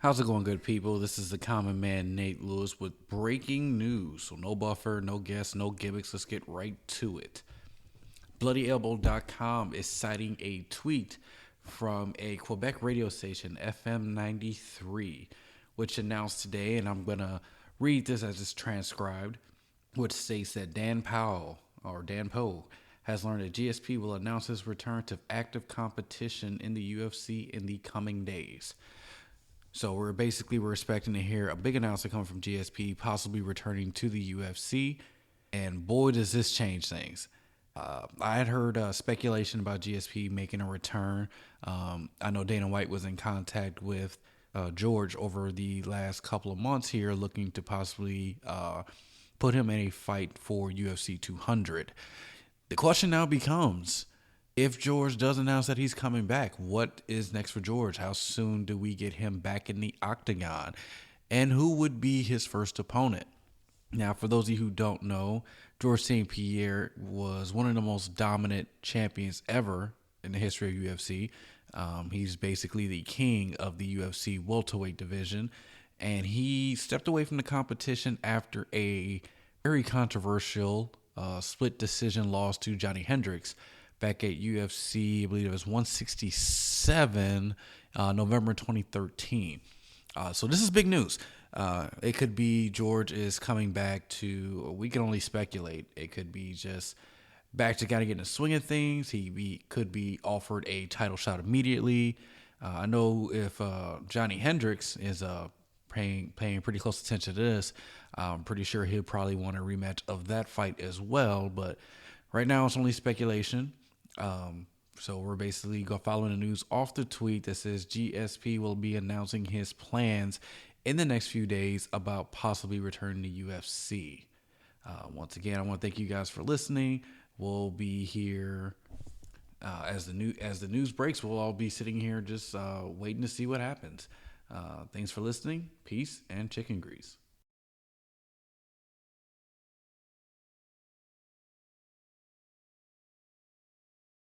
How's it going, good people? This is the common man, Nate Lewis, with breaking news. So, no buffer, no guests, no gimmicks. Let's get right to it. BloodyElbow.com is citing a tweet from a Quebec radio station, FM 93, which announced today, and I'm going to read this as it's transcribed, which states that Dan Poe, has learned that GSP will announce his return to active competition in the UFC in the coming days. So we're expecting to hear a big announcement come from GSP, possibly returning to the UFC, and boy does this change things. I had heard speculation about GSP making a return. I know Dana White was in contact with George over the last couple of months here, looking to possibly put him in a fight for UFC 200. The question now becomes, if George does announce that he's coming back, what is next for George? How soon do we get him back in the octagon? And who would be his first opponent? Now, for those of you who don't know, George St. Pierre was one of the most dominant champions ever in the history of UFC. He's basically the king of the UFC welterweight division. And he stepped away from the competition after a very controversial split decision loss to Johnny Hendricks back at UFC, I believe it was 167, November 2013. So this is big news. It could be George is coming back to, we can only speculate. It could be just back to kind of getting the swing of things. Could be offered a title shot immediately. I know if Johnny Hendricks is paying pretty close attention to this, I'm pretty sure he'll probably want a rematch of that fight as well. But right now it's only speculation. So we're basically following the news off the tweet that says GSP will be announcing his plans in the next few days about possibly returning to UFC. Once again, I want to thank you guys for listening. We'll be here as the news breaks. We'll all be sitting here just waiting to see what happens. Thanks for listening. Peace and chicken grease.